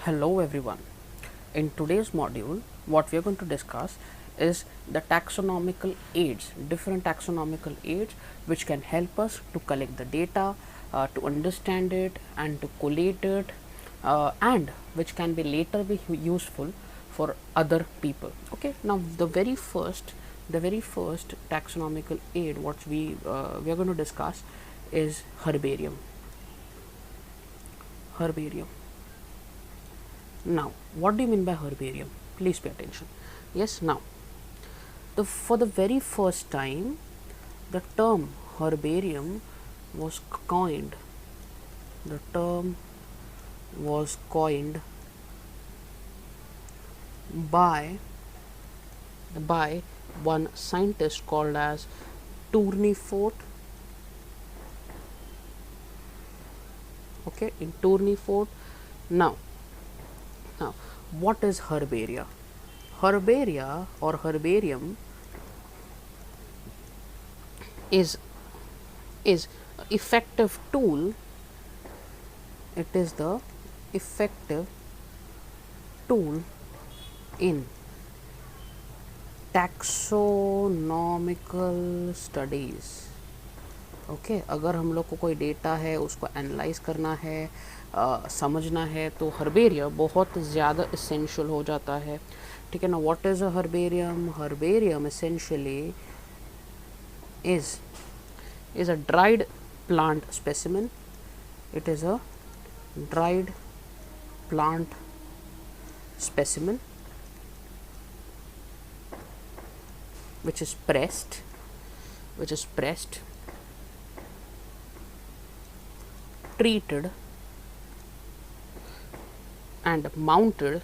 Hello everyone. In today's module, what we are going to discuss is the taxonomical aids, different taxonomical aids which can help us to collect the data, to understand it and to collate it, and which can be later be useful for other people. Okay, now the very first taxonomical aid what we are going to discuss is herbarium. Herbarium. Now, what do you mean by herbarium? Please pay attention. Yes, now, for the very first time, the term herbarium was coined. The term was coined by one scientist called as Tournefort. Okay, in Tournefort. Now, what is herbaria? Herbaria or herbarium is effective tool. It is the effective tool in taxonomical studies. Okay अगर हम लोग को कोई data है उसको analyse करना है, समझना है, तो हर्बेरियम बहुत ज़्यादा इसेंशियल हो जाता है. ठीक है ना. What is a herbarium? Herbarium essentially is a dried plant specimen. It is a dried plant specimen which is pressed, treated and mounted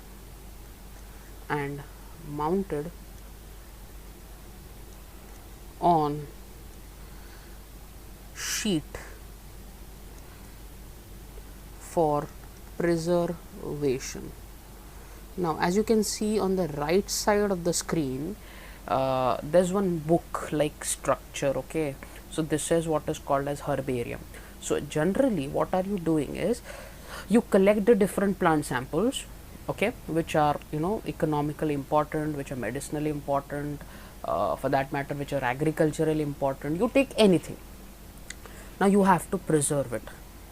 on sheet for preservation. Now, as you can see on the right side of the screen, there's one book like structure. Okay, so this is what is called as herbarium. So generally what are you doing is you collect the different plant samples, okay, which are economically important, which are medicinally important, for that matter which are agriculturally important. You take anything. Now you have to preserve it.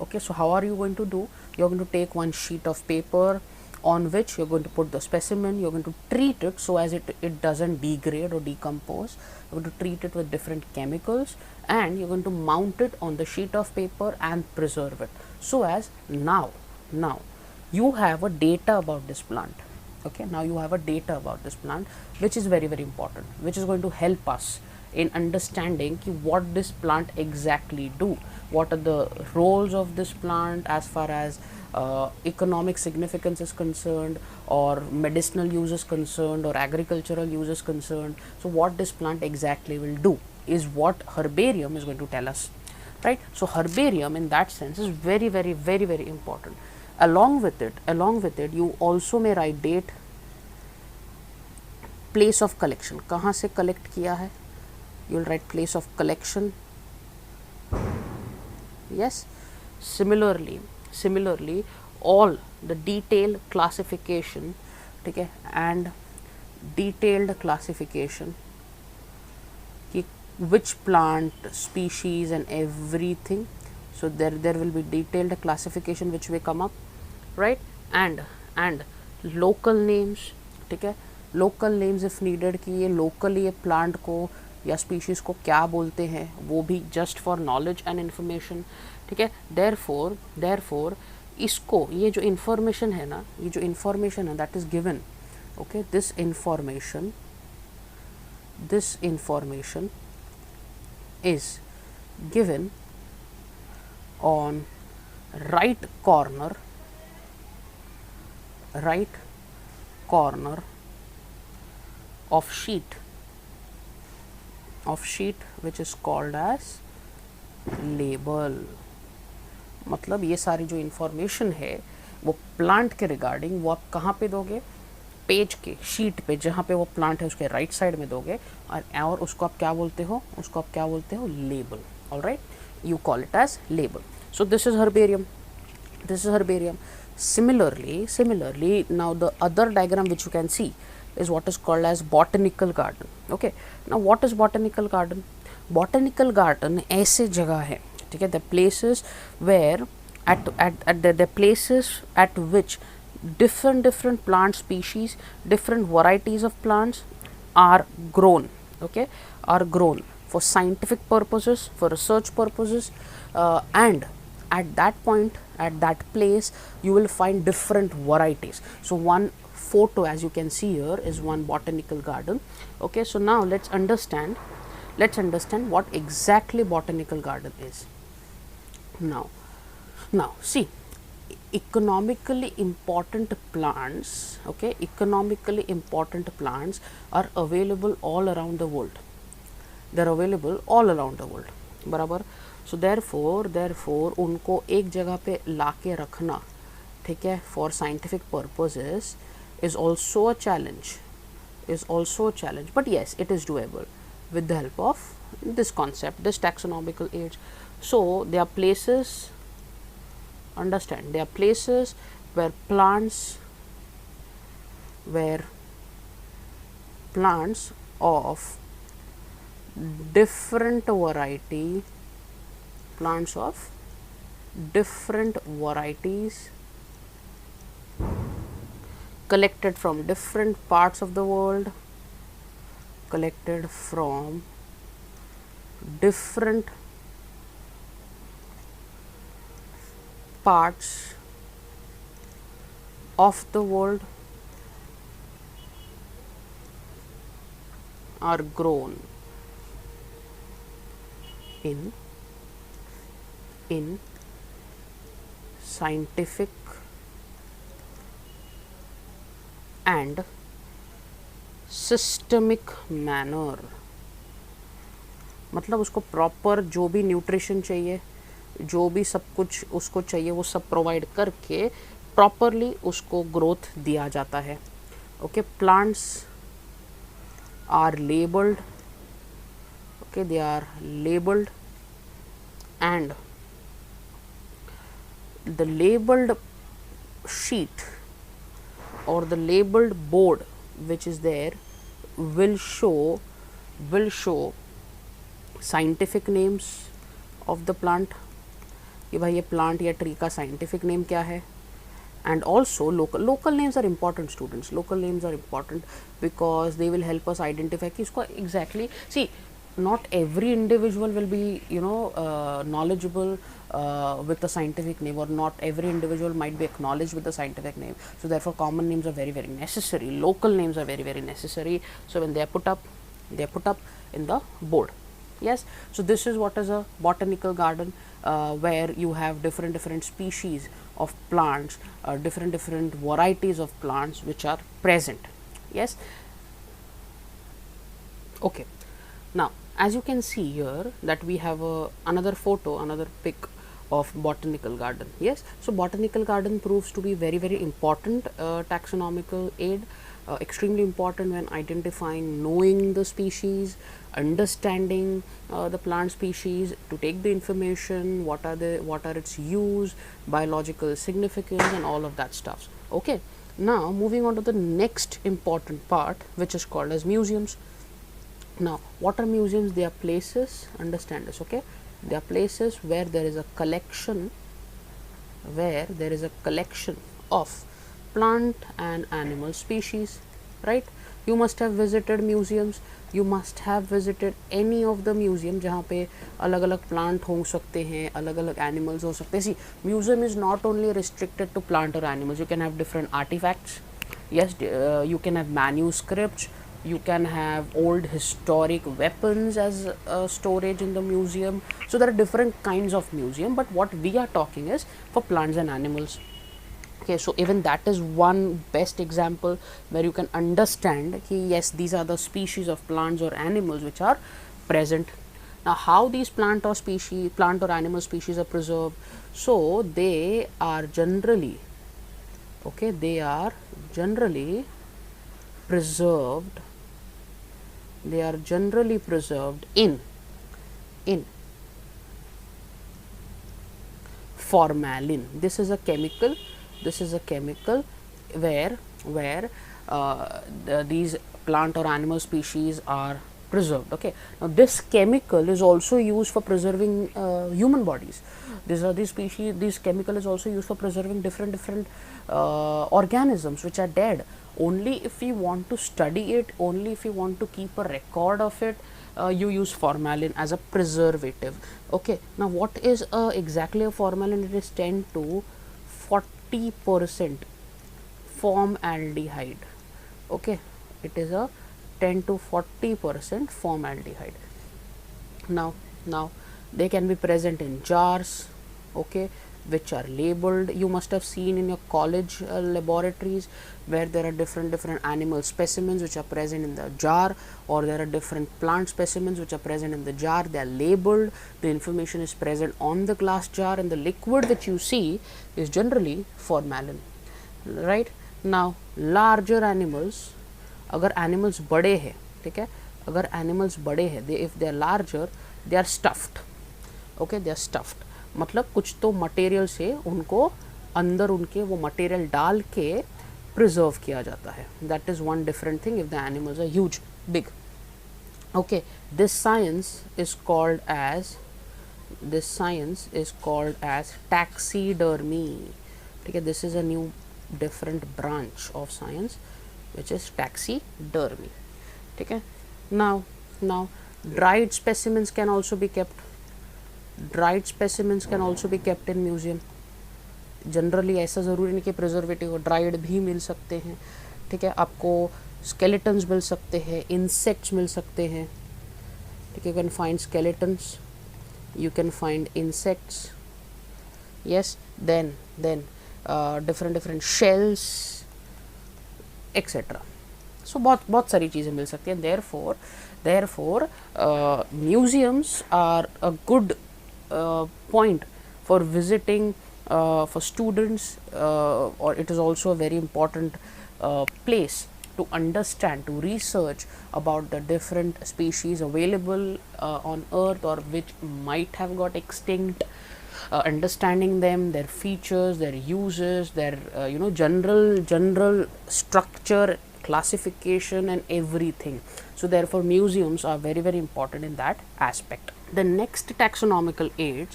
Okay, so how are you going to do? You're going to take one sheet of paper on which you're going to put the specimen. You're going to treat it so as it doesn't degrade or decompose. You're going to treat it with different chemicals and you're going to mount it on the sheet of paper and preserve it so as now you have a data about this plant. Okay, now you have a data about this plant which is very important, which is going to help us in understanding what this plant exactly do, what are the roles of this plant as far as economic significance is concerned, or medicinal use is concerned, or agricultural use is concerned. So what this plant exactly will do is what herbarium is going to tell us, right? So herbarium in that sense is very important. Along with it you also may write date, place of collection, कहाँ से collect किया है, you will write place of collection. Yes, similarly all the detailed classification, okay, and detailed classification कि which plant species and everything. So there will be detailed classification which will come up, right? And local names, ठीक है, local names if needed कि ये locally ये plant को या species को क्या बोलते हैं, वो भी just for knowledge and information. ठीक है. therefore इसको ये जो information है ना, ये जो information है that is given, okay, this information is given on right corner of sheet which is called as label. मतलब ये सारी जो इन्फॉर्मेशन है वो प्लांट के रिगार्डिंग वो आप कहाँ पे दोगे? पेज के शीट पे जहाँ पे वो प्लांट है उसके राइट साइड में दोगे और उसको आप क्या बोलते हो? Label. Alright, you call it as label. So this is herbarium. This is herbarium. Similarly, now the other diagram which you can see is what is called as botanical garden. Okay, now what is botanical garden? Botanical garden ऐसे जगह है, ठीक है, the places where at the places at which different plant species, different varieties of plants are grown, okay, are grown for scientific purposes, for research purposes, and at that point, at that place, you will find different varieties. So one photo, as you can see here, is one botanical garden. Okay, so now let's understand what exactly botanical garden is. Now see, economically important plants, okay, economically important plants are available all around the world. They're available all around the world, बराबर. So therefore उनको एक जगह पे लाके रखना, ठीक है, for scientific purposes is also a challenge, but yes, it is doable with the help of this concept, this taxonomical aids. So there are places, understand, there are places where plants of different variety, plants of different varieties collected from different parts of the world, collected from different parts of the world are grown in scientific and systemic manner. मतलब उसको proper जो भी nutrition चाहिए, जो भी सब कुछ उसको चाहिए, वो सब प्रोवाइड करके प्रॉपरली उसको ग्रोथ दिया जाता है. Okay, plants are labelled, okay, they are labelled, and the labeled sheet or the labeled board which is there will show scientific names of the plant, कि भाई ये प्लांट या ट्री का साइंटिफिक नेम क्या है. And also local names are important, students. Local names are important because they will help us identify कि इसको exactly, see, not every individual will be, knowledgeable with the scientific name, or not every individual might be acknowledged with the scientific name. So therefore common names are very necessary, local names are very necessary. So when they are put up in the board. Yes, so this is what is a botanical garden, where you have different species of plants, different varieties of plants which are present. Yes, okay. Now as you can see here that we have another photo, another pic of botanical garden. Yes, so botanical garden proves to be very important taxonomical aid, extremely important when identifying, knowing the species, understanding the plant species, to take the information, what are its use, biological significance, and all of that stuff. Okay, now moving on to the next important part, which is called as museums. Now what are museums? They are places, understand this, okay, they are places where there is a collection, of plant and animal species, right? You must have visited museums, you must have visited any of the museum जहाँ पे अलग अलग plant हो सकते हैं, अलग अलग animals हो सकते हैं. See, museum is not only restricted to plant or animals. You can have different artifacts. Yes, you can have manuscripts, you can have old historic weapons as storage in the museum. So there are different kinds of museum, but what we are talking is for plants and animals. Okay, so even that is one best example where you can understand कि yes, these are the species of plants or animals which are present. Now how these plant or animal species are preserved? So they are generally, okay, they are generally preserved formalin. This is a chemical. This is a chemical where these plant or animal species are preserved. Okay, now this chemical is also used for preserving human bodies. This chemical is also used for preserving different organisms which are dead. Only if we want to study it, only if you want to keep a record of it, you use formalin as a preservative. Okay, now what is exactly a formalin? It is 10 to 40% formaldehyde. Okay, it is a 10 to 40% formaldehyde. Now they can be present in jars, okay, which are labeled. You must have seen in your college laboratories where there are different animal specimens which are present in the jar, or there are different plant specimens which are present in the jar. They are labeled, the information is present on the glass jar, and the liquid which you see is generally formalin, right? Now larger animals, अगर animals बड़े हैं, ठीक है, अगर animals बड़े हैं, they if they are larger, they are stuffed. Okay, they are stuffed मतलब कुछ तो मटेरियल से उनको अंदर उनके वो मटेरियल डाल के प्रिजर्व किया जाता है. That is one different thing if the animals are huge, big. Okay, this science is called as taxidermy. ठीक है, this is a new different branch of science which is taxidermy. Okay, now dried specimens can also be kept in museum. Generally ऐसा ज़रूरी नहीं कि preservative हो, dried भी मिल सकते हैं. ठीक है, आपको स्केलेटन्स मिल सकते हैं, इंसेक्ट्स मिल सकते हैं. ठीक है, you can find skeletons, you can find insects. Yes, then different shells etc. So बहुत सारी चीज़ें मिल सकती हैं. therefore museums are a good point for visiting for students, or it is also a very important place to understand, to research about the different species available on earth, or which might have got extinct. Understanding them, their features, their uses, their general structure, classification and everything. So therefore museums are very important in that aspect. The next taxonomical age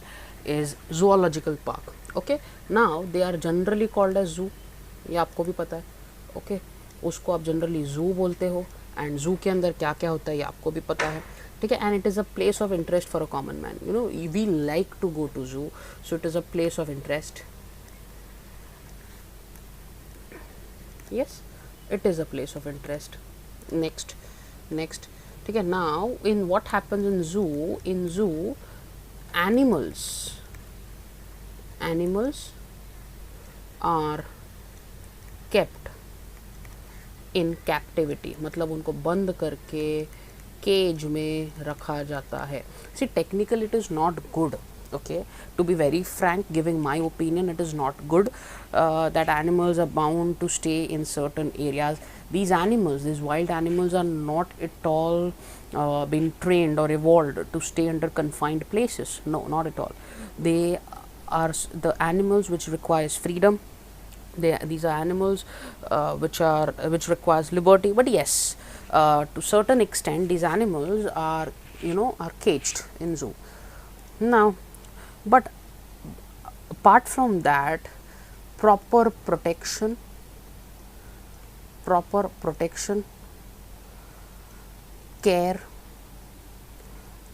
is zoological park. Okay, now they are generally called as zoo. ये आपको भी पता है. Okay, उसको आप generally zoo बोलते हो, and zoo के अंदर क्या क्या होता है ये आपको भी पता है. ठीक है, and it is a place of interest for a common man. You know, we like to go to zoo, so it is a place of interest. Yes, it is a place of interest. Next ठीक है. Now in what happens in zoo animals are kept in captivity. मतलब उनको बंद करके cage में रखा जाता है. See, technically it is not good. Okay, to be very frank, giving my opinion, it is not good that animals are bound to stay in certain areas. These wild animals are not at all been trained or evolved to stay under confined places. No, not at all. They are the animals which requires freedom. These are animals which requires liberty. But yes, to certain extent these animals are caged in zoo. Now, but apart from that, proper protection, care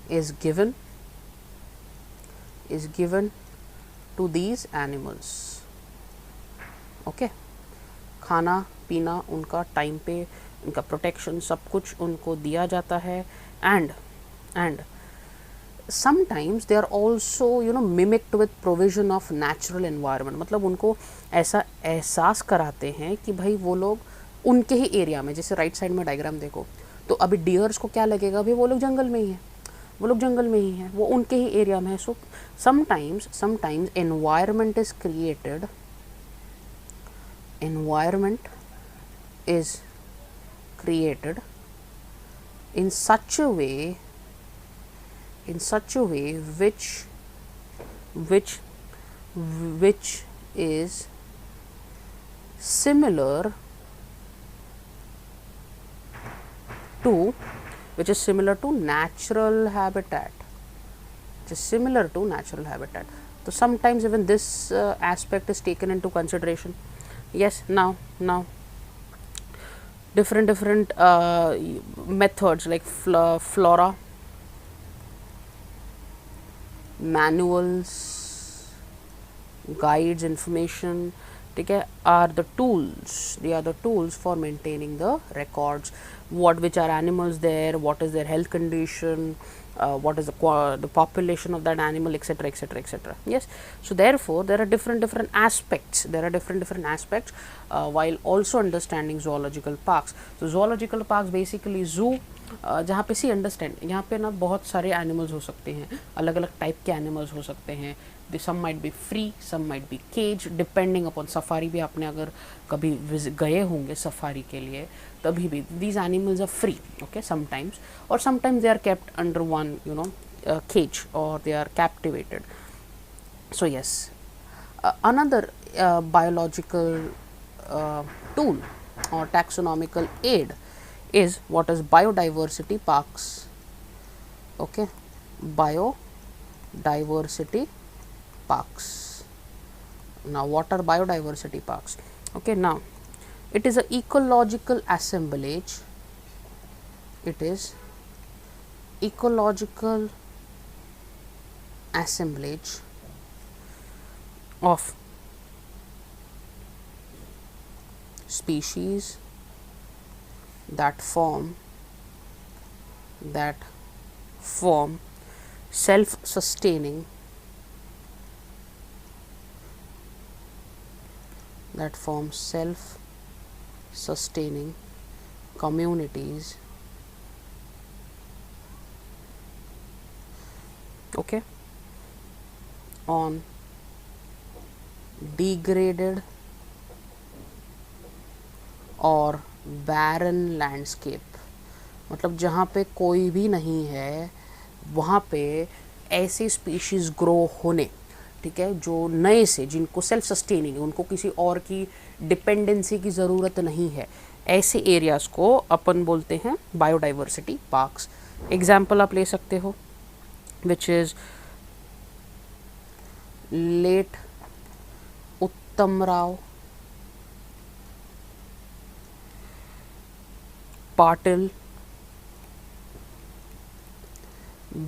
is given to these animals. Okay, खाना पीना उनका time पे, उनका protection सब कुछ उनको दिया जाता है. And sometimes they are also mimicked with provision of natural environment. मतलब उनको ऐसा एहसास कराते हैं कि भाई वो लोग उनके ही एरिया में, जैसे राइट साइड में डायग्राम देखो तो अभी डियर्स को क्या लगेगा, अभी वो लोग जंगल में ही हैं, वो उनके ही एरिया में है. सो sometimes environment is created in such a way which which is similar to natural habitat, so sometimes even this aspect is taken into consideration. Yes, now different methods like flora, manuals, guides, information, okay, are the tools. They are the tools for maintaining the records. Which are animals there, what is their health condition, what is the population of that animal, etc., etc., etc. Yes, so therefore there are different aspects. While also understanding zoological parks. So zoological parks basically zoo, जहाँ पे सी understand, यहाँ पे ना बहुत सारे animals हो सकते हैं, अलग अलग टाइप के एनिमल्स हो सकते हैं. Some might be free, some might be cage, depending upon. Safari भी आपने अगर कभी गए होंगे सफारी के लिए, तभी भी these animals are free, okay, sometimes, और sometimes they are kept under one cage, or they are captivated. So yes, another biological tool or taxonomical aid is what is biodiversity parks. Okay, biodiversity parks. Now what are biodiversity parks? Okay, now it is a ecological assemblage. It is ecological assemblage of species that form self-sustaining communities, okay, on degraded और barren landscape. मतलब जहाँ पे कोई भी नहीं है वहाँ पे ऐसे स्पीशीज़ ग्रो होने, ठीक है, जो नए से, जिनको सेल्फ सस्टेनिंग, उनको किसी और की डिपेंडेंसी की ज़रूरत नहीं है, ऐसे एरियाज़ को अपन बोलते हैं बायोडाइवर्सिटी पार्क्स. एग्जाम्पल आप ले सकते हो, विच इज़ लेट उत्तम Rao Patil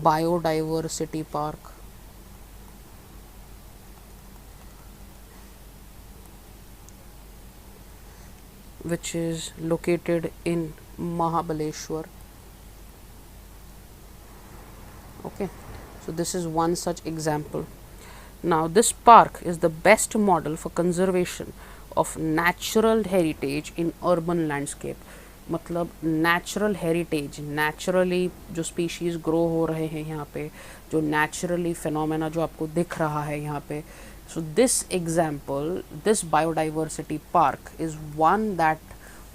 biodiversity park, which is located in Mahabaleshwar. Okay, so this is one such example. Now this park is the best model for conservation of natural heritage in urban landscape. मतलब natural heritage, naturally जो species grow हो रहे हैं यहाँ पे, जो naturally phenomena जो आपको दिख रहा है यहाँ पे. So this example, this biodiversity park is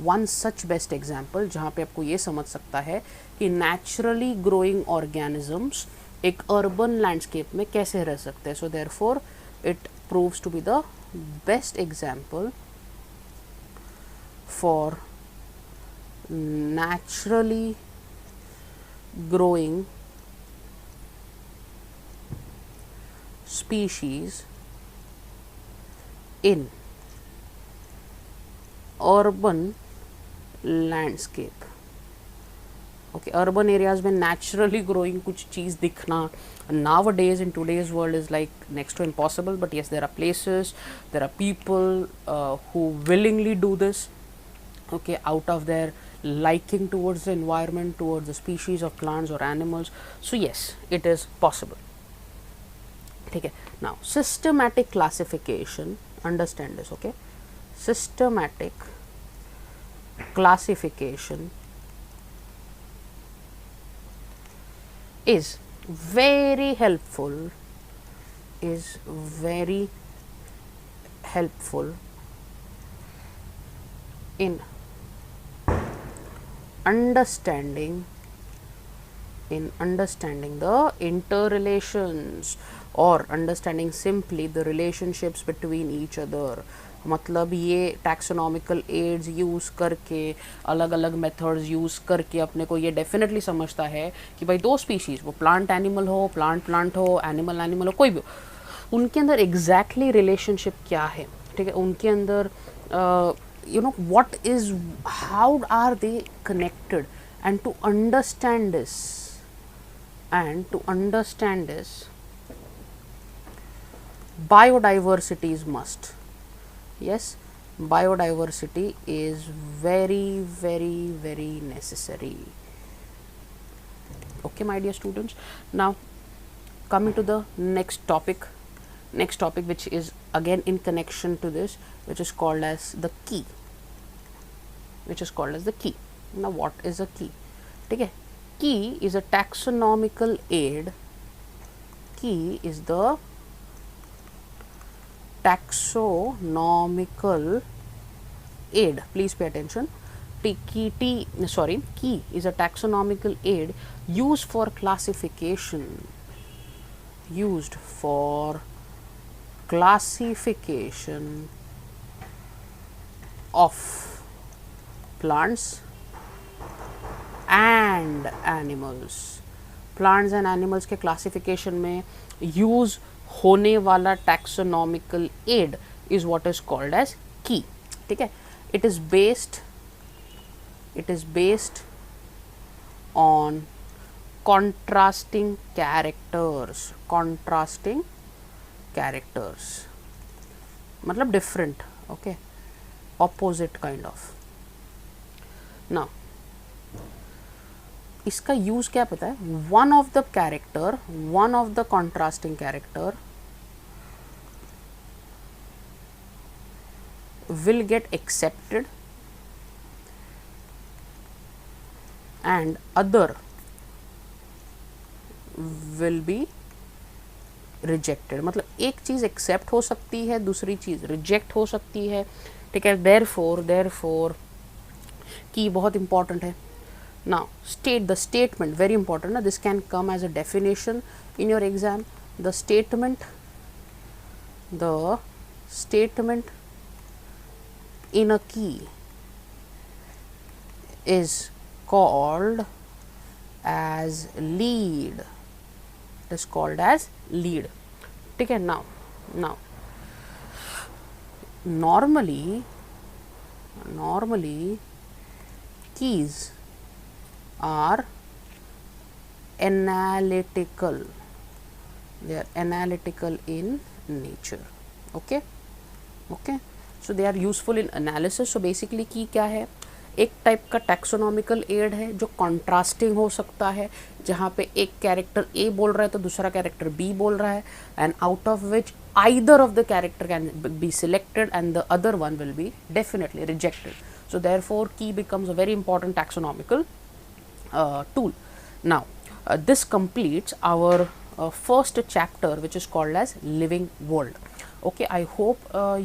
one such best example जहाँ पे आपको ये समझ सकता है कि नेचुरली ग्रोइंग ऑर्गेनिजम्स एक अर्बन लैंडस्केप में कैसे रह सकते हैं. So therefore it proves to be the best example for naturally growing species in urban landscape. Okay, urban areas में naturally growing कुछ चीज़ दिखना nowadays in today's world is like next to impossible, but yes, there are places, there are people who willingly do this, okay, out of their liking towards the environment, towards the species of plants or animals. So yes, it is possible. Okay, now systematic classification, understand this, okay, systematic classification is very helpful in understanding the interrelations or understanding simply the relationships between each other. मतलब ये taxonomical aids use करके, अलग अलग methods use करके अपने को ये definitely समझता है कि भाई दो स्पीशीज़, वो प्लांट एनिमल हो, प्लांट प्लांट हो, एनिमल एनिमल हो, कोई भी हो, उनके अंदर एग्जैक्टली रिलेशनशिप क्या है, ठीक है, उनके अंदर you know what is, how are they connected, and to understand this, biodiversity is must. Yes, biodiversity is very very necessary. Okay, my dear students, now coming to the next topic, which is again in connection to this, which is called as the key. Now what is a key? ठीक है, key is a taxonomical aid. Key is the taxonomical aid. Please pay attention. Key is a taxonomical aid used for classification. Of plants and animals. Plants and animals के classification में use होने वाला taxonomical aid is what is called as key. ठीक है, it is based on contrasting characters, मतलब different, okay, opposite kind of. now इसका use क्या पता है, one of the contrasting character will get accepted and other will be rejected. मतलब एक चीज़ accept हो सकती है, दूसरी चीज़ रिजेक्ट हो सकती है. ठीक है, देयरफॉर की बहुत इंपॉर्टेंट है. Now state the statement, very important ना, this can come as a definition in your exam. The statement in a key is called as lead. It is called as lead. ठीक है, now normally keys are analytical. They are analytical in nature. Okay, so they are useful in analysis. so basically की क्या है, एक type का taxonomical add है जो contrasting हो सकता है, जहाँ पे एक कैरेक्टर ए बोल रहा है तो दूसरा कैरेक्टर बी बोल रहा है, and out of which either of the character can be selected and the other one will be definitely rejected. So therefore key becomes a very important taxonomical tool. Now this completes our first chapter, which is called as living world. Okay, I hope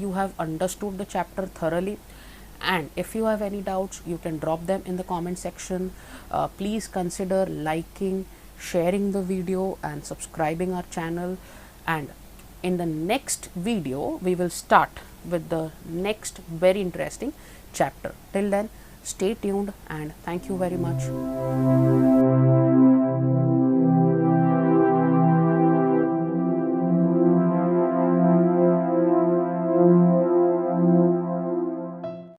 you have understood the chapter thoroughly, and if you have any doubts you can drop them in the comment section. Please consider liking, sharing the video and subscribing our channel, and in the next video we will start with the next very interesting chapter. Till then, stay tuned and thank you very much.